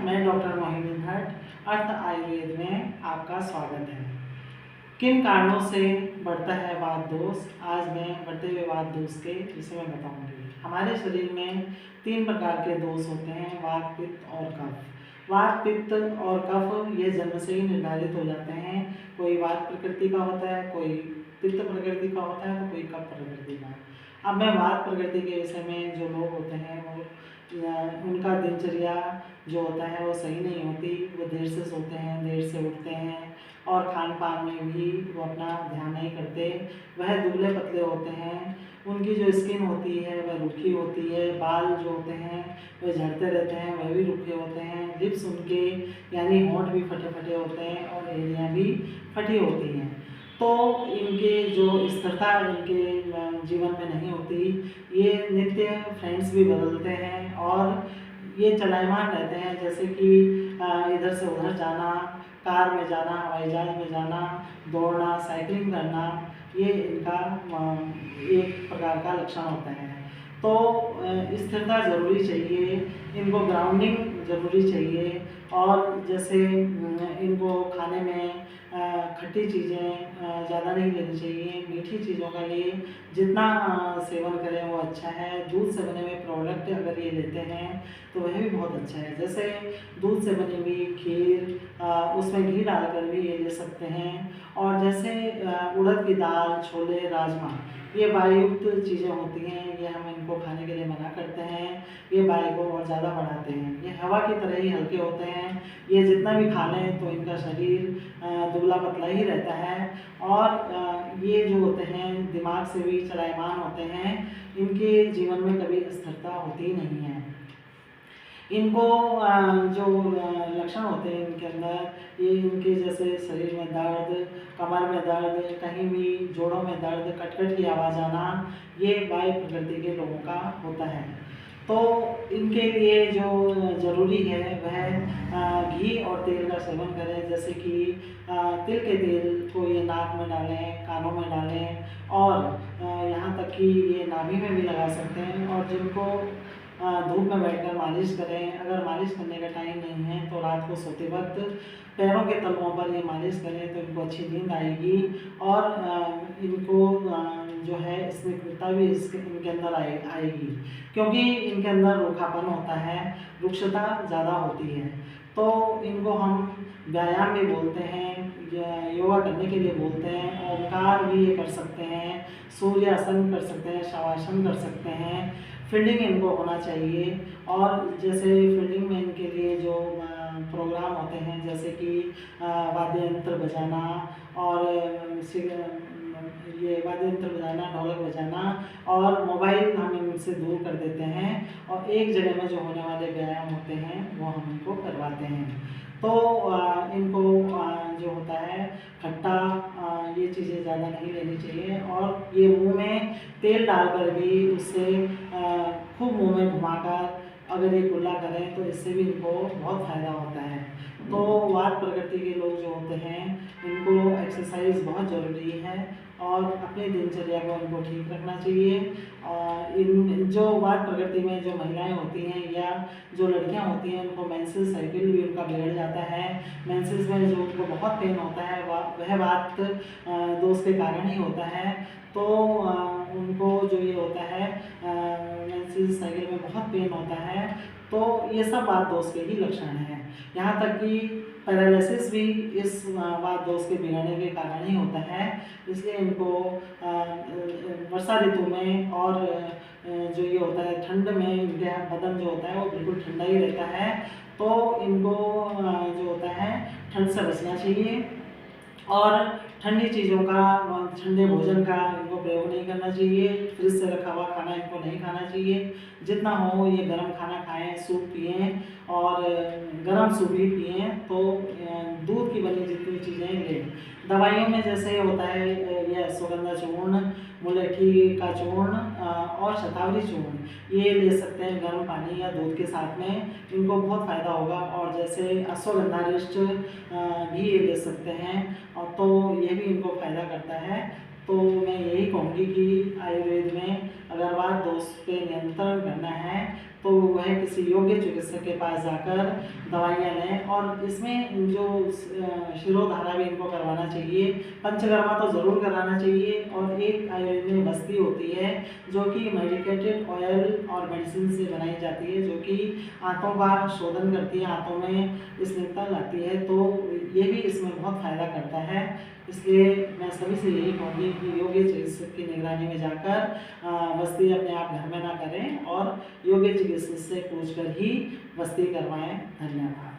मैं डॉक्टर मोहिनी भट्ट अर्थ आयुर्वेद में आपका स्वागत है। किन कारणों से बढ़ता है वात दोष, आज मैं बढ़ते हुए वात दोष के विषय में बताऊंगी। हमारे शरीर में 3 प्रकार के दोष होते हैं, वात, पित्त और कफ। वात, पित्त और कफ ये जन्म से ही निर्धारित हो जाते हैं। कोई वात प्रकृति का होता है, कोई पित्त प्रकृति का होता है, तो कोई कफ प्रकृति का। अब मैं वात प्रकृति के विषय में, जो लोग होते हैं वो उनका दिनचर्या जो होता है वो सही नहीं होती। वो देर से सोते हैं, देर से उठते हैं और खान पान में भी वो अपना ध्यान नहीं करते। वह दुबले पतले होते हैं, उनकी जो स्किन होती है वह रूखी होती है, बाल जो होते हैं वह झड़ते रहते हैं, वह भी रूखे होते हैं। लिप्स उनके यानी होंठ भी फटे फटे होते हैं और एड़ियाँ भी फटी होती हैं। तो इनके जो स्थिरता इनके जीवन में नहीं होती। ये नित्य फ्रेंड्स भी बदलते हैं और ये चलायमान रहते हैं, जैसे कि इधर से उधर जाना, कार में जाना, हवाई जहाज में जाना, दौड़ना, साइकिलिंग करना, ये इनका एक प्रकार का लक्षण होता है। तो स्थिरता ज़रूरी चाहिए, इनको ग्राउंडिंग ज़रूरी चाहिए। और जैसे इनको खाने में खट्टी चीज़ें ज़्यादा नहीं लेनी चाहिए। मीठी चीज़ों का ये जितना सेवन करें वो अच्छा है। दूध से बने हुए प्रोडक्ट अगर ये लेते हैं तो वह भी बहुत अच्छा है। जैसे दूध से बनी हुई खीर, उसमें घी डालकर भी ये ले सकते हैं। और जैसे उड़द की दाल, छोले, राजमा, ये वायुयुक्त चीज़ें होती हैं, ये हम इनको खाने के लिए मना करते हैं। ये वायु को और ज़्यादा बढ़ाते हैं। ये हवा की तरह ही हल्के होते हैं। ये जितना भी खा लें तो इनका शरीर दुबला पतला ही रहता है। और ये जो होते हैं दिमाग से भी चलायमान होते हैं। इनके जीवन में कभी स्थिरता होती नहीं है। इनको जो लक्षण होते हैं इनके अंदर, ये इनके जैसे शरीर में दर्द, कमर में दर्द, कहीं भी जोड़ों में दर्द, कटकट की आवाज़ आना, ये वायु प्रकृति के लोगों का होता है। तो इनके लिए जो ज़रूरी है वह घी और तेल का सेवन करें। जैसे कि तिल के तेल को ये नाक में डालें, कानों में डालें और यहाँ तक कि ये नाभि में भी लगा सकते हैं। और जिनको धूप में बैठकर मालिश करें। अगर मालिश करने का टाइम नहीं है तो रात को सोते वक्त पैरों के तलवों पर ये मालिश करें तो इनको अच्छी नींद आएगी। और इनको जो है स्निग्धता भी इनके अंदर आएगी, क्योंकि इनके अंदर रूखापन होता है, रुक्षता ज़्यादा होती है। तो इनको हम व्यायाम भी बोलते हैं, योगा करने के लिए बोलते हैं। ओंकार भी ये कर सकते हैं, सूर्यासन कर सकते हैं, शवासन कर सकते हैं। फील्डिंग इनको होना चाहिए। और जैसे फील्डिंग में इनके लिए जो प्रोग्राम होते हैं, जैसे कि वाद्य यंत्र बजाना और ये वाद्य यंत्र बजाना, ढोलक बजाना, और मोबाइल हम इनसे दूर कर देते हैं और एक जगह में जो होने वाले व्यायाम होते हैं वो हम इनको करवाते हैं। तो इनको जो होता है खट्टा, ये चीज़ें ज़्यादा नहीं लेनी चाहिए। और ये मुंह में तेल डालकर भी उससे खूब मुंह में घुमाकर अगर ये कुल्ला करें तो इससे भी इनको बहुत फ़ायदा होता है। तो वात प्रकृति के लोग जो होते हैं इनको एक्सरसाइज बहुत ज़रूरी है और अपनी दिनचर्या को इनको ठीक रखना चाहिए। और इन जो वात प्रकृति में जो महिलाएं होती हैं या जो लड़कियां होती हैं उनको मेंसेस साइकिल भी उनका बिगड़ जाता है। मेंसेस में जो उनको बहुत पेन होता है वह वात दोष के कारण ही होता है। तो उनको जो ये होता है मेंसेस साइकिल में बहुत पेन होता है। तो ये सब वात दोष के ही लक्षण हैं। यहाँ तक कि पैरालिसिस भी इस वात दोष के बिगड़ने के कारण ही होता है। इसलिए इनको वर्षा ऋतु में और जो ये होता है ठंड में इनका बदन जो होता है वो बिल्कुल ठंडा ही रहता है। तो इनको जो होता है ठंड से बचना चाहिए और ठंडी चीज़ों का, ठंडे भोजन का इनको प्रयोग नहीं करना चाहिए। फ्रिज से रखा हुआ खाना इनको नहीं खाना चाहिए। जितना हो ये गर्म खाना खाएं, सूप पिएं और गर्म सूप ही पिएं। तो दूध की बनी जितनी चीज़ें लें। दवाइयों में जैसे होता है ये अश्वगंधा चूर्ण, मुलेठी का चूर्ण और शतावरी चूर्ण, ये ले सकते हैं गर्म पानी या दूध के साथ में, इनको बहुत फ़ायदा होगा। और जैसे अश्वगंधारिष्ट भी ये ले सकते हैं और तो ये भी इनको फ़ायदा करता है। तो मैं यही कहूँगी कि आयुर्वेद में अगर वात दोष पे नियंत्रण करना है तो वह किसी योग्य चिकित्सक के पास जाकर दवाइयाँ लें। और इसमें जो शिरोधारा भी इनको करवाना चाहिए, पंचकर्मा तो ज़रूर कराना चाहिए। और एक आयुर्वेद में बस्ती होती है जो कि मेडिकेटेड ऑयल और मेडिसिन से बनाई जाती है, जो कि आंतों का शोधन करती है, आंतों में स्निग्धता लाती है, तो ये भी इसमें बहुत फ़ायदा करता है। इसलिए मैं सभी से यही कहूँगी कि योग्य चिकित्सक की निगरानी में जाकर बस्ती अपने आप घर में ना करें और योग्य चिकित्सक से पूछकर ही बस्ती करवाएं। धन्यवाद।